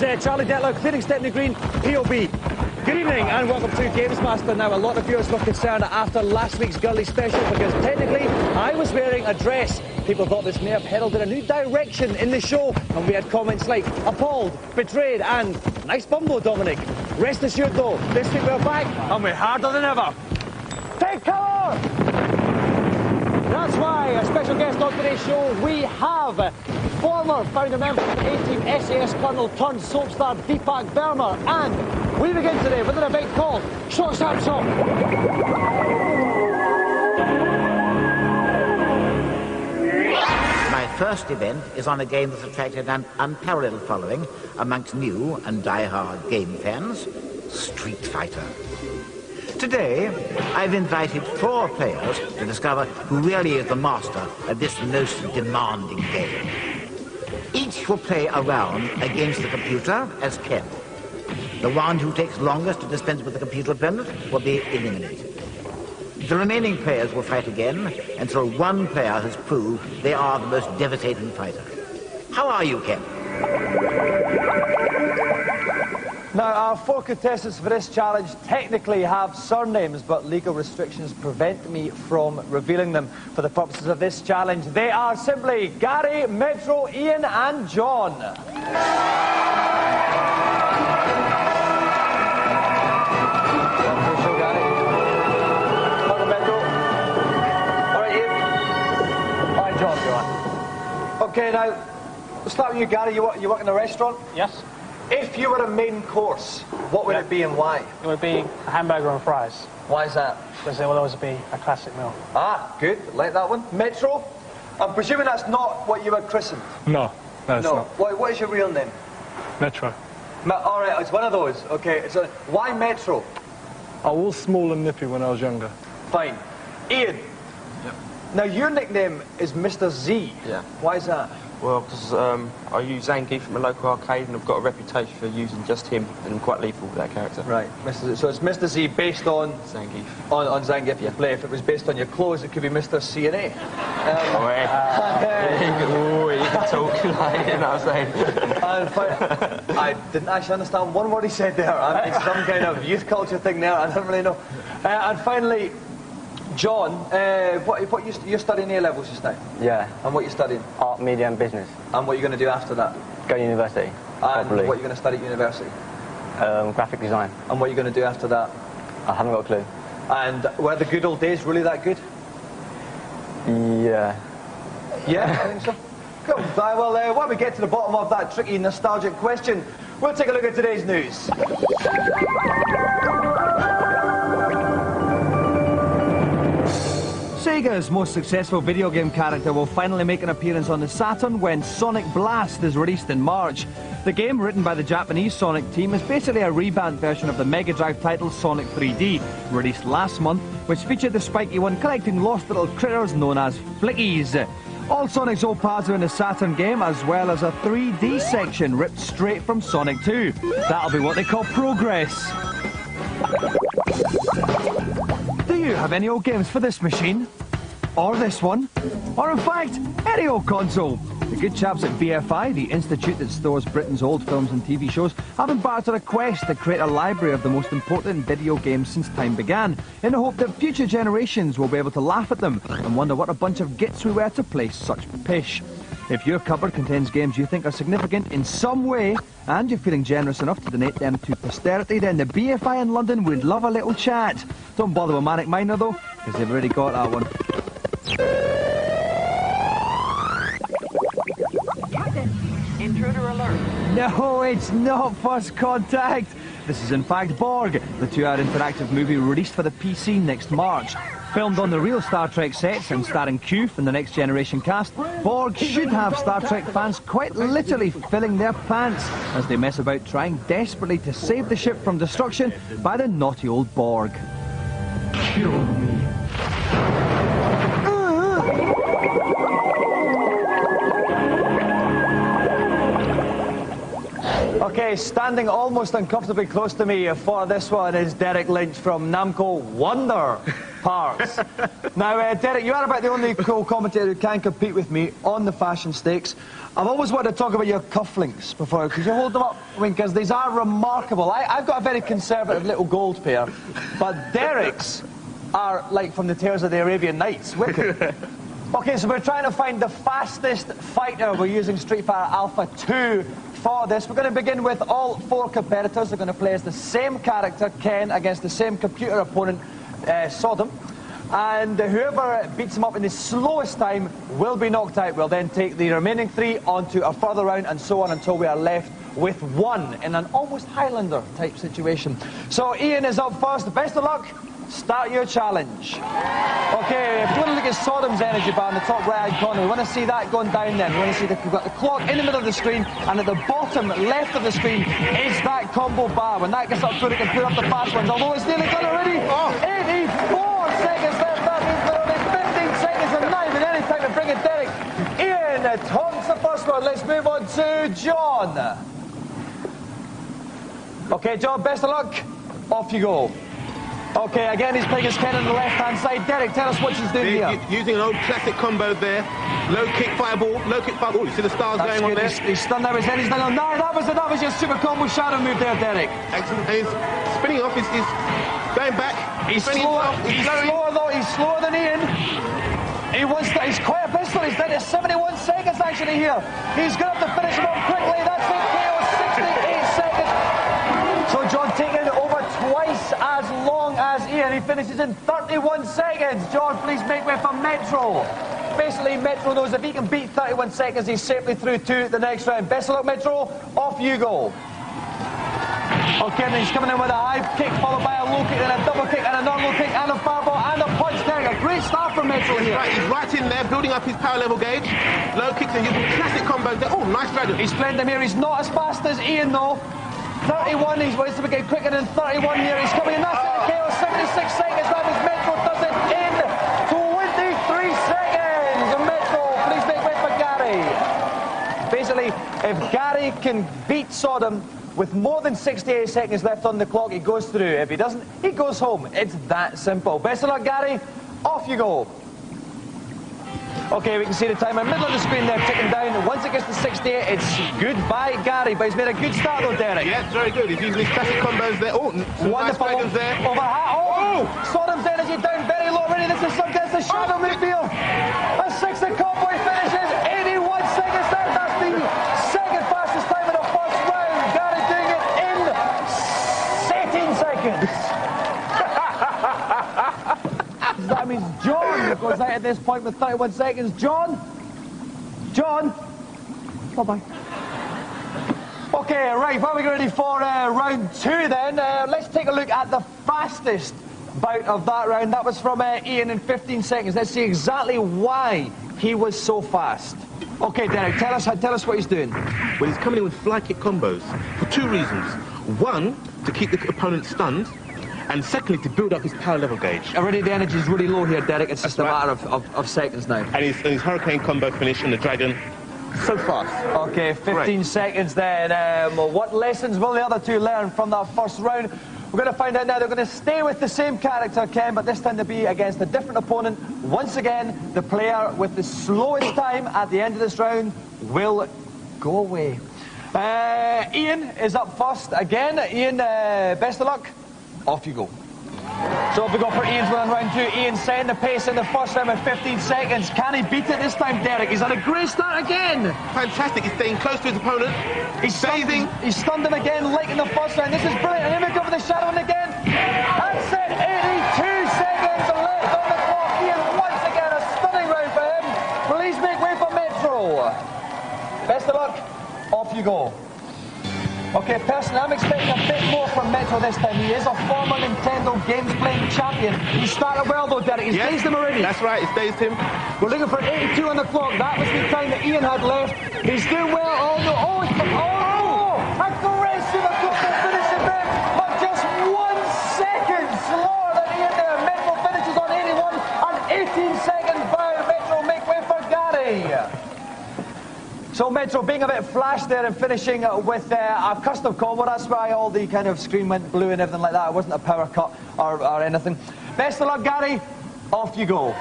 is Charlie Detlow, clearing Stepney Green, POB. Good evening and welcome to GamesMaster. Now, a lot of viewers were concerned after last week's girly special because technically I was wearing a dress. People thought this may have heralded a new direction in the show, and we had comments like appalled, betrayed and nice bumbo, Dominic. Rest assured though, this week we're back and we're harder than ever. Take cover! That's why a special guest on today's show we have former founder member of the A-Team SAS Colonel turned soap star Deepak Verma, and we begin today with an event called Short Sharp Shop. My first event is on a game that's attracted an unparalleled following amongst new and die-hard game fans, Street Fighter. Today, I've invited 4 players to discover who really is the master of this most demanding game. Each will play a round against the computer as Ken. The one who takes longest to dispense with the computer opponent will be eliminated. The remaining players will fight again until one player has proved they are the most devastating fighter. How are you, Ken? Now, our 4 contestants for this challenge technically have surnames, but legal restrictions prevent me from revealing them for the purposes of this challenge. They are simply Gary, Metro, Ian and John. Okay, now, we'll start with you, Gary. You work in a restaurant? Yes. If you were a main course, what would it be and why? It would be a hamburger and fries. Why is that? Because it will always be a classic meal. Ah, good. Like that one. Metro? I'm presuming that's not what you were christened? No, that's not. What is your real name? Metro. All right, it's one of those. Okay, so why Metro? I was small and nippy when I was younger. Fine. Ian? Yep. Now, your nickname is Mr. Z. Yeah. Why is that? Well, because I use Zangief from a local arcade and I've got a reputation for using just him and I'm quite lethal with that character. Right. So it's Mr. Z based on... Zangief. On Zangief you play. If it was based on your clothes, it could be Mr. C&A. You can talk, like, you know what I'm saying? I didn't actually understand one word he said there. It's some kind of youth culture thing there. I don't really know. And finally, John, what you're studying A-levels just now? Yeah. And what you're studying? Art, media and business. And what you're going to do after that? Go to university. And probably. what you're going to study at university? Graphic design. And what you're going to do after that? I haven't got a clue. And were the good old days really that good? Yeah. Yeah, I think so. Cool. Right, well, while we get to the bottom of that tricky, nostalgic question, we'll take a look at today's news. Sega's most successful video game character will finally make an appearance on the Saturn when Sonic Blast is released in March. The game, written by the Japanese Sonic team, is basically a revamped version of the Mega Drive title Sonic 3D, released last month, which featured the spiky one collecting lost little critters known as Flickies. All Sonic's old pads are in the Saturn game, as well as a 3D section ripped straight from Sonic 2. That'll be what they call progress. Do you have any old games for this machine? Or this one? Or in fact, any old console? The good chaps at BFI, the institute that stores Britain's old films and TV shows, have embarked on a quest to create a library of the most important video games since time began, in the hope that future generations will be able to laugh at them and wonder what a bunch of gits we were to play such pish. If your cupboard contains games you think are significant in some way, and you're feeling generous enough to donate them to posterity, then the BFI in London would love a little chat. Don't bother with Manic Miner though, because they've already got that one. Captain, intruder alert. No, it's not First Contact. This is in fact Borg, the 2-hour interactive movie released for the PC next March. Filmed on the real Star Trek sets and starring Q from the Next Generation cast, Borg should have Star Trek fans quite literally filling their pants as they mess about trying desperately to save the ship from destruction by the naughty old Borg. Kill me. Okay, standing almost uncomfortably close to me for this one is Derek Lynch from Namco Wonder Parts. Now, Derek, you are about the only co-commentator who can compete with me on the fashion stakes. I've always wanted to talk about your cufflinks before. Could you hold them up? I mean, because these are remarkable. I've got a very conservative little gold pair, but Derek's are like from the Tales of the Arabian Nights. Wicked. Okay, so we're trying to find the fastest fighter. We're using Street Fighter Alpha 2 for this. We're going to begin with all 4 competitors. They're going to play as the same character, Ken, against the same computer opponent, Sodom. And whoever beats him up in the slowest time will be knocked out. We'll then take the remaining 3 onto a further round and so on until we are left with 1 in an almost Highlander type situation. So Ian is up first. Best of luck. Start your challenge. Okay, if you want to look at Sodom's energy bar in the top right-hand corner, we want to see that going down then. We want to see that we've got the clock in the middle of the screen, and at the bottom left of the screen is that combo bar. When that gets up to it, it can put up the fast ones, although it's nearly done already. 84 seconds left. That means we're only 15 seconds and not even any time to bring it, Derek. Ian taunts the first one. Let's move on to John. Okay, John, best of luck. Off you go. Okay, again, he's playing his Ken on the left-hand side. Derek, tell us what she's doing here. Using an old classic combo there. Low kick, fireball, low kick, fireball. You see the stars going on there? He's stunned there, he's done. No, that was your super combo shadow move there, Derek. Excellent. And he's spinning off, he's going back. He's slower, he's slower than Ian. He's quite a pistol. He's down to 71 seconds actually here. He's going to have to finish him off quickly. That's been KO, 68 seconds. So John taking it over twice as long as Ian. He finishes in 31 seconds. John, please make way for Metro. Basically, Metro knows if he can beat 31 seconds, he's safely through to the next round. Best of luck, Metro. Off you go. Okay, and he's coming in with a high kick, followed by a low kick, and a double kick, and a non-low kick, and a fireball, and a punch. There, a great start from Metro here. Right, he's right in there, building up his power level gauge. Low kicks and using classic combos there. Oh, nice dragon. He's playing them here. He's not as fast as Ian, though. 31, he's wants to get quicker than 31 here. He's coming in, that's it, KO, 76 seconds. That means Metro does it in 23 seconds. And Metro, please make way for Gary. Basically, if Gary can beat Sodom with more than 68 seconds left on the clock, he goes through. If he doesn't, he goes home. It's that simple. Best of luck, Gary. Off you go. Okay, we can see the timer in the middle of the screen there ticking down. Once it gets to 68, it's goodbye, Gary. But he's made a good start though, Derek. Yeah, very good. He's using his classic combos there. Oh, some wonderful. Nice dragons there. Sodom's energy down very low already. This is some kind of shadow midfield. A 60 combo, he finishes 81 seconds there. That's the second fastest time in the first round. Gary doing it in 18 seconds. That means John goes out at this point with 31 seconds. John? Bye-bye. Okay, right, while we get ready for round 2 then, let's take a look at the fastest bout of that round. That was from Ian in 15 seconds. Let's see exactly why he was so fast. Okay, Derek, tell us what he's doing. Well, he's coming in with fly kick combos for 2 reasons. One, to keep the opponent stunned, and secondly, to build up his power level gauge. Already the energy is really low here, Derek. It's just a matter of seconds now. And his hurricane combo finish on the dragon, so fast. Okay, 15 seconds then. What lessons will the other 2 learn from that first round? We're going to find out now. They're going to stay with the same character, Ken, but this time to be against a different opponent. Once again, the player with the slowest time at the end of this round will go away. Ian is up first again. Ian, best of luck. Off you go. So if we go for Ian's win on round 2, Ian setting the pace in the first round with 15 seconds. Can he beat it this time, Derek? He's had a great start again. Fantastic. He's staying close to his opponent. He's stunned him again, like in the first round. This is brilliant. And here we go for the shadow one again. That's it. 82 seconds left on the clock. Ian, once again, a stunning round for him. Please make way for Metro. Best of luck. Off you go. Okay, personally, I'm expecting a bit more from Metro this time. He is a former Nintendo games playing champion. He started well though, Derek. He's dazed him already. That's right, he's dazed him. We're looking for 82 on the clock. That was the time that Ian had left. He's doing well. Aggressive finishing there, but just 1 second slower than Ian there. Metro finishes on 81 and 18 seconds down. Metro make way for Gary. So Metro being a bit flash there and finishing with a custom combo. That's why all the kind of screen went blue and everything like that. It wasn't a power cut or anything. Best of luck, Gary. Off you go.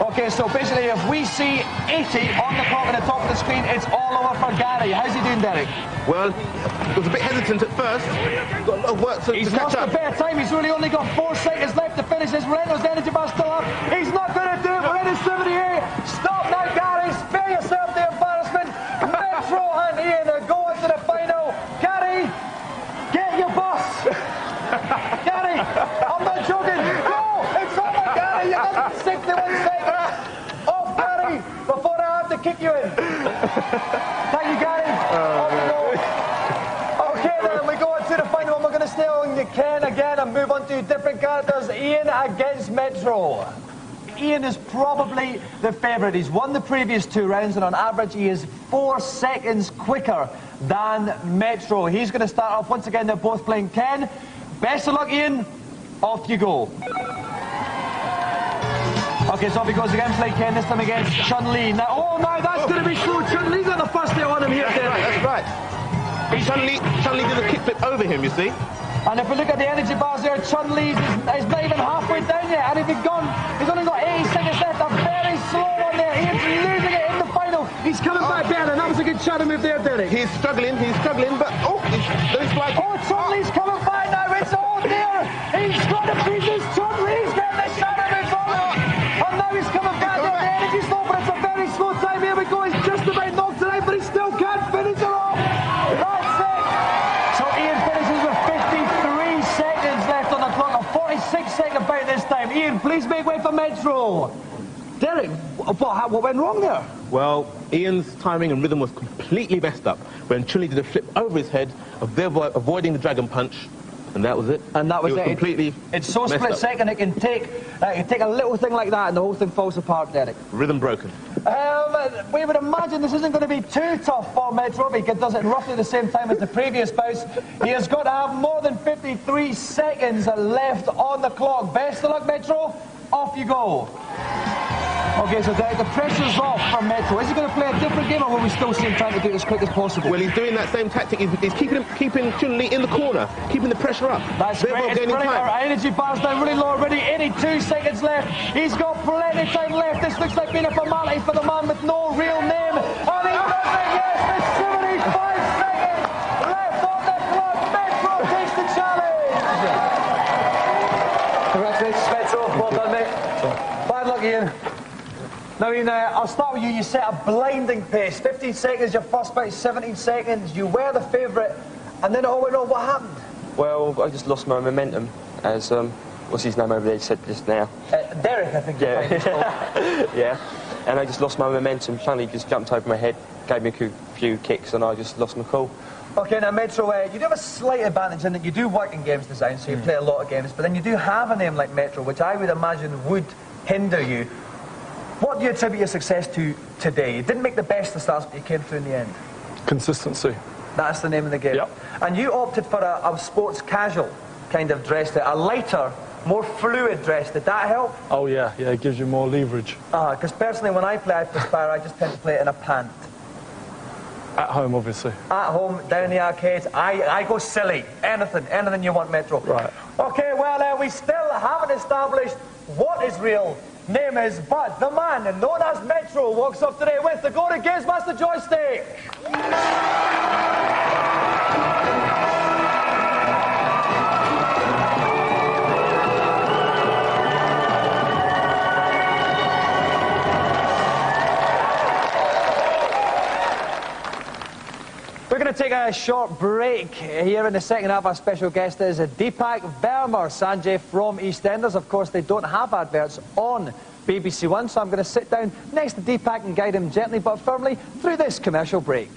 Okay, so basically if we see 80 on the clock at the top of the screen, it's all over for Gary. How's he doing, Derek? Well, he was a bit hesitant at first. Got a lot of work to He's catch lost up. a bit of time. He's really only got 4 seconds left to finish this. Reynolds' energy bar still up. He's not going to do it. We're in at 78. Stop now, Gary. Spare yourself the embarrassment. Metro and Ian are going to the final. Gary, get your bus. Gary, I'm not joking. Go. It's over, Gary. You got 61 seconds. Off, Gary, before I have to kick you in. Thank you, Gary. Off you go. Okay, then we go on to the final one. We're going to stay on Ken again and move on to different characters. Ian against Metro. Ian is probably the favourite. He's won the previous 2 rounds, and on average he is 4 seconds quicker than Metro. He's going to start off. Once again, they're both playing Ken. Best of luck, Ian. Off you go. Okay, so off he goes again, play Ken, this time against Chun-Li. Now, oh no, that's going to be slow. Chun-Li's got the first hit on him here. That's right. Chun-Li did a kickflip over him, you see. And if we look at the energy bars there, Chun-Li's is not even halfway down yet. And if he's only got 80 seconds left. A very slow one there. Ian's losing it in the final. He's coming back better. That was a good shadow move there, Derek. He's struggling, but he's like... Oh, Chun-Li's coming back now. It's all there. He's got to beat this. Chun-Li's getting the shadow move on him. And now he's coming back there. The energy's slow, but it's a very slow time. Here we go. He's just about knocked it out, but he still can't finish it off. That's it. So Ian finishes with 53 seconds left on the clock. A 46-second bout this time. Ian, please make way for Metro. Derek, what went wrong there? Well, Ian's timing and rhythm was completely messed up when Chun-Li did a flip over his head, avoiding the dragon punch, and that was it. And that was it. Completely it's so split second, it can take a little thing like that and the whole thing falls apart, Derek. Rhythm broken. We would imagine this isn't going to be too tough for Metro because he does it roughly the same time as the previous bouts. He has got to have more than 53 seconds left on the clock. Best of luck, Metro. Off you go. Okay, so the pressure's off for Metro. Is he going to play a different game, or will we still see him trying to do it as quick as possible? Well, he's doing that same tactic. He's keeping Chun-Li in the corner, keeping the pressure up. That's great. It's brilliant. Our energy bar's down really low already. 82 seconds left. He's got plenty of time left. This looks like being a formality for the man with no real name. And he does it, yes, with 75 seconds left on the clock. Metro takes the challenge. Congratulations, Metro. Well done, mate. Bad luck, Ian. Now, Ian, I'll start with you. You set a blinding pace. 15 seconds, your first bout, 17 seconds. You were the favourite, and then it all went wrong. What happened? Well, I just lost my momentum, as, what's his name over there, he said just now? Derek, I think. Yeah. Yeah. And I just lost my momentum. Chun-Li just jumped over my head, gave me a few kicks, and I just lost my cool. Okay, now, Metro, you do have a slight advantage in that you do work in games design, so you play a lot of games, but then you do have a name like Metro, which I would imagine would hinder you. What do you attribute your success to today? You didn't make the best of starts, but you came through in the end. Consistency. That's the name of the game. Yep. And you opted for a sports casual kind of dress, a lighter, more fluid dress. Did that help? Oh, yeah, it gives you more leverage. Because personally, when I play Hyperspire, I just tend to play it in a pant. At home, obviously. At home, down in the arcades, I go silly. Anything you want, Metro. Right. Okay, well, we still haven't established what his real name is, but the man known as Metro walks up today with the Go to GamesMaster joystick. We're going to take a short break. Here in the second half, our special guest is Deepak, Verma, Sanjay from EastEnders. Of course, they don't have adverts on BBC One, so I'm going to sit down next to Deepak and guide him gently but firmly through this commercial break.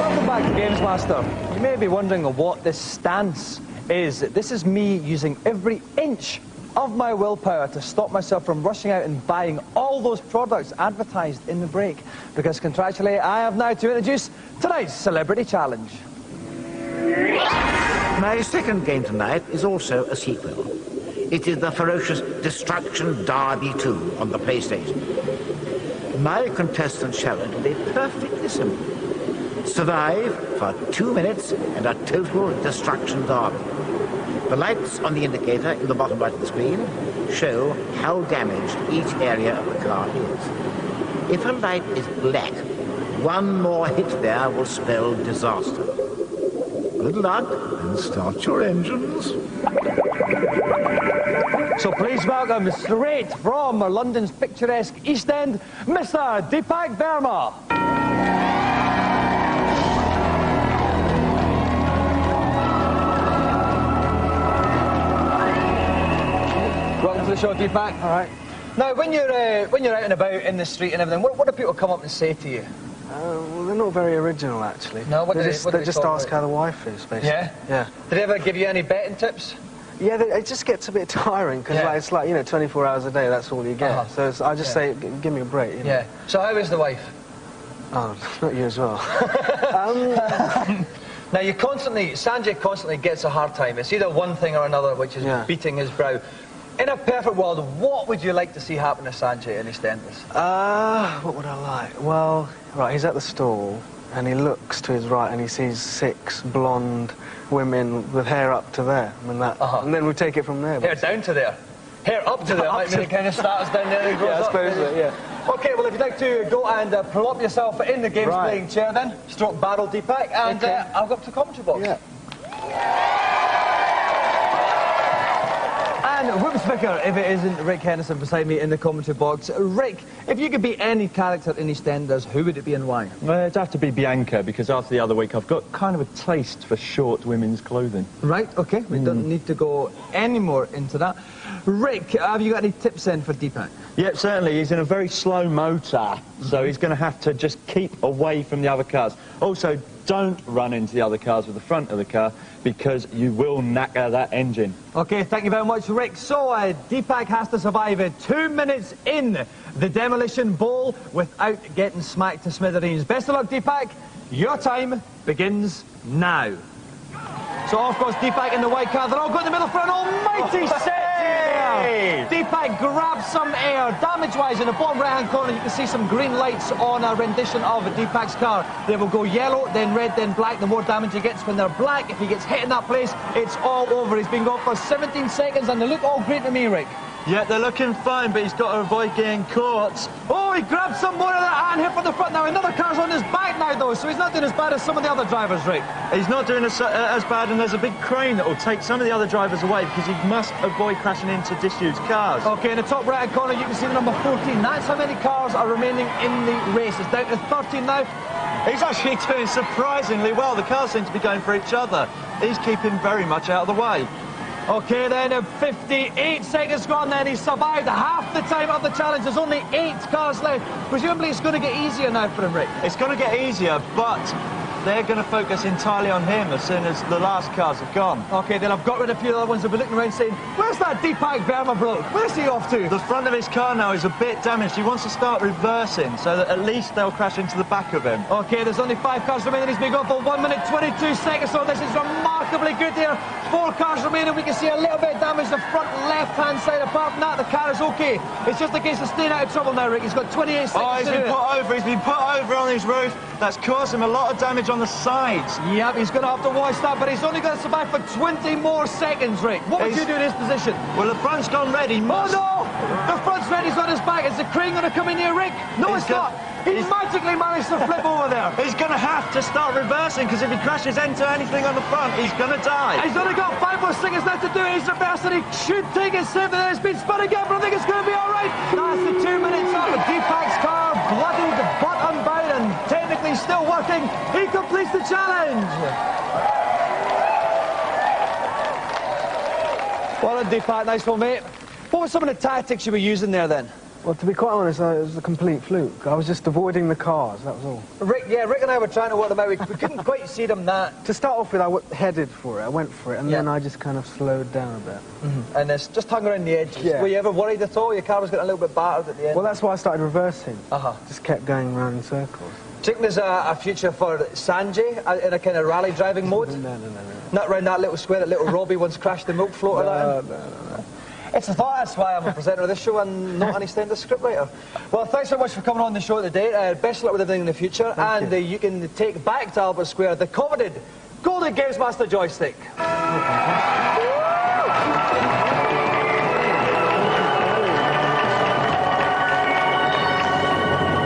Welcome back to GamesMaster. You may be wondering what this stance is. This is me using every inch of my willpower to stop myself from rushing out and buying all those products advertised in the break. Because contractually, I have now to introduce tonight's Celebrity Challenge. My second game tonight is also a sequel. It is the ferocious Destruction Derby 2 on the PlayStation. My contestants shall it be perfectly simple. Survive for 2 minutes and a total destruction derby. The lights on the indicator in the bottom right of the screen show how damaged each area of the car is. If a light is black, one more hit there will spell disaster. Good luck and start your engines. So please welcome straight from London's picturesque East End, Mr. Deepak Verma. Welcome to the show, Deepak. All right. Now, when you're out and about in the street and everything, what do people come up and say to you? Well, they're not very original, actually. No, what do they just talk ask about? how the wife is, basically. Yeah? Yeah. Did they ever give you any betting tips? Yeah, it just gets a bit tiring, because Yeah. it's like, 24 hours a day, that's all you get. So I just say, give me a break, you know. Yeah. So how is the wife? Oh, not you as well. Now, Sanjay constantly gets a hard time. It's either one thing or another which is beating his brow. In a perfect world, what would you like to see happen to Sanjay in EastEnders? What would I like? Well, right, he's at the stall, and he looks to his right, and he sees 6 blonde women with hair up to there. And then we take it from there. Hair down to there. Hair up to there. Might mean it kind of starts down there and goes Yeah, I up. suppose so, yeah. Okay, well, if you'd like to go and prop up yourself in the games playing chair then, stroke barrel Deepak, and I'll go up to the commentary box. Yeah. And whoops vicar, if it isn't Rick Henderson beside me in the commentary box. Rick, if you could be any character in EastEnders, who would it be and why? Well, it'd have to be Bianca, because after the other week I've got kind of a taste for short women's clothing. Right, okay, we don't need to go any more into that. Rick, have you got any tips then for Deepak? Yep, certainly. He's in a very slow motor, so he's going to have to just keep away from the other cars. Also, don't run into the other cars with the front of the car, because you will knacker that engine. Okay, thank you very much, Rick. So, Deepak has to survive 2 minutes in the Demolition Bowl without getting smacked to smithereens. Best of luck, Deepak. Your time begins now. So off goes Deepak in the white car. They're all going in the middle for an almighty save. Deepak grabs some air. Damage-wise, in the bottom right-hand corner, you can see some green lights on a rendition of Deepak's car. They will go yellow, then red, then black. The more damage he gets when they're black, if he gets hit in that place, it's all over. He's been gone for 17 seconds, and they look all great to me, Rick. Yeah, they're looking fine, but he's got to avoid getting caught. Oh, he grabbed some more of that and hit from the front. Now, another car's on his back now, though, so he's not doing as bad as some of the other drivers, Rick. He's not doing as bad, and there's a big crane that will take some of the other drivers away, because he must avoid crashing into disused cars. Okay, in the top right-hand corner, you can see the number 14. That's how many cars are remaining in the race. It's down to 13 now. He's actually doing surprisingly well. The cars seem to be going for each other. He's keeping very much out of the way. Okay, then 58 seconds gone then. He's survived half the time of the challenge. There's only 8 cars left. Presumably it's going to get easier now for him, Rick. It's going to get easier, but they're going to focus entirely on him as soon as the last cars have gone. Okay, then I've got rid of a few other ones. They'll be looking around saying, where's that Deepak Verma bloke? Where's he off to? The front of his car now is a bit damaged. He wants to start reversing so that at least they'll crash into the back of him. Okay, there's only 5 cars remaining. He's been gone for 1 minute 22 seconds, so this is remarkably good here. 4 cars remaining. We can see a little bit of damage the front left-hand side. Apart from that, the car is okay. It's just a case of staying out of trouble now, Rick. He's got 28 seconds. Oh, he's been put over. He's been put over on his roof. That's caused him a lot of damage on the sides. Yep, he's going to have to watch that, but he's only going to survive for 20 more seconds, Rick. What would you do in his position? Well, the front's gone red. He must... Oh, no! The front's red. He's on his back. Is the crane going to come in here, Rick? No, it's not. He magically managed to flip over there. He's going to have to start reversing, because if he crashes into anything on the front, he's going to die. He's only got 5 more seconds left to do it. He's reversing. He should take it safe, and then it's been spun again, but I think it's going to be all right. That's the 2 minutes up. Deepak's car, bloodied but unbound, and technically still working. He completes the challenge. Well done, Deepak. Nice one, mate. What were some of the tactics you were using there, then? Well, to be quite honest, it was a complete fluke. I was just avoiding the cars, that was all. Rick and I were trying to work them out. We couldn't quite see them that. To start off with, I headed for it. I went for it, and then I just kind of slowed down a bit. And it's just hung around the edges. Yeah. Were you ever worried at all? Your car was getting a little bit battered at the end? Well, that's why I started reversing. Uh-huh. Just kept going round in circles. Do you think there's a future for Sanjay in a kind of rally driving mode? No. Not around that little square that little Robbie once crashed the milk floater at him? No. It's the thought, that's why I'm a presenter of this show and not any standard scriptwriter. Well, thanks so much for coming on the show today. Best of luck with everything in the future. Thank you. You can take back to Albert Square the coveted golden GamesMaster joystick.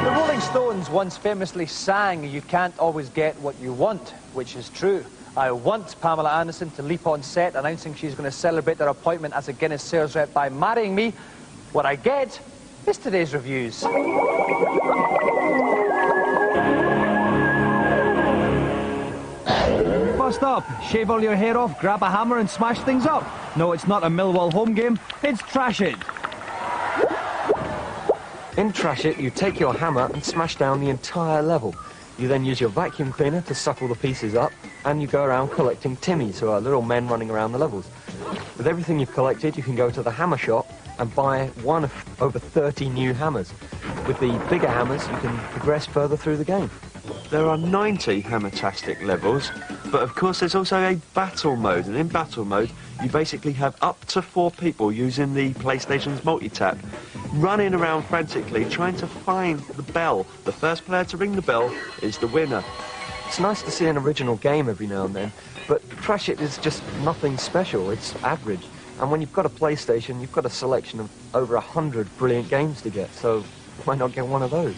The Rolling Stones once famously sang, "You can't always get what you want," which is true. I want Pamela Anderson to leap on set announcing she's going to celebrate their appointment as a Guinness sales rep by marrying me. What I get is today's reviews. First up, shave all your hair off, grab a hammer and smash things up. No, it's not a Millwall home game, it's Trash It. In Trash It, you take your hammer and smash down the entire level. You then use your vacuum cleaner to suck all the pieces up, and you go around collecting Timmies, who are little men running around the levels. With everything you've collected, you can go to the hammer shop and buy one of over 30 new hammers. With the bigger hammers, you can progress further through the game. There are 90 Hammertastic levels, but of course there's also a battle mode, and in battle mode you basically have up to 4 people using the PlayStation's multi-tap, running around frantically trying to find the bell. The first player to ring the bell is the winner. It's nice to see an original game every now and then, but Trash It is just nothing special, it's average. And when you've got a PlayStation, you've got a selection of over 100 brilliant games to get, so why not get one of those?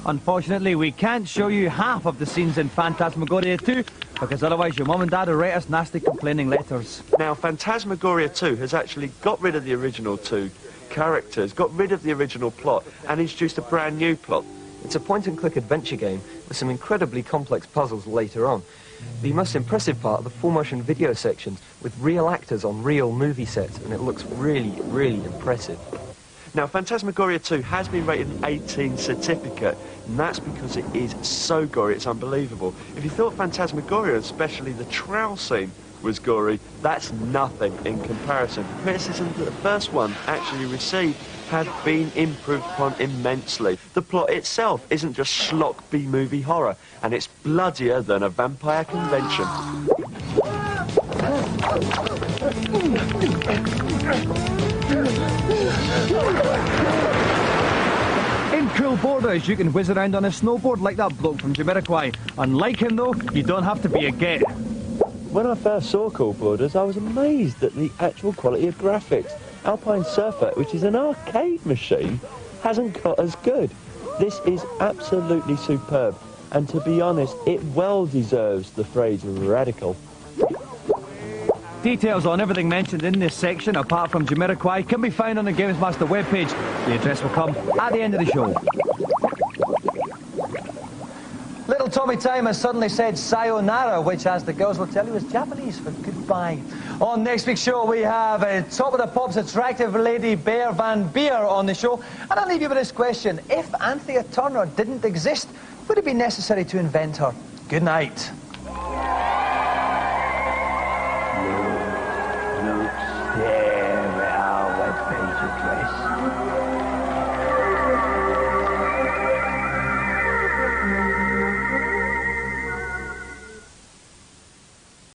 Unfortunately, we can't show you half of the scenes in Phantasmagoria 2, because otherwise your mum and dad will write us nasty complaining letters. Now, Phantasmagoria 2 has actually got rid of the original 2 characters, got rid of the original plot, and introduced a brand new plot. It's a point-and-click adventure game with some incredibly complex puzzles later on. The most impressive part are the full-motion video sections with real actors on real movie sets, and it looks really, really impressive. Now, Phantasmagoria 2 has been rated an 18 certificate, and that's because it is so gory, it's unbelievable. If you thought Phantasmagoria, especially the trowel scene, was gory, that's nothing in comparison. The criticism that the first one actually received had been improved upon immensely. The plot itself isn't just schlock B-movie horror, and it's bloodier than a vampire convention. In Cool Borders, you can whiz around on a snowboard like that bloke from Jamiroquai. Unlike him, though, you don't have to be a gay. When I first saw Cool Borders, I was amazed at the actual quality of graphics. Alpine Surfer, which is an arcade machine, hasn't got as good. This is absolutely superb, and to be honest, it well deserves the phrase radical. Details on everything mentioned in this section, apart from Jamiroquai, can be found on the GamesMaster webpage. The address will come at the end of the show. Little Tommy Time has suddenly said sayonara, which, as the girls will tell you, is Japanese for goodbye. On next week's show, we have Top of the Pop's attractive lady Bear Van Beer on the show. And I'll leave you with this question. If Anthea Turner didn't exist, would it be necessary to invent her? Good night.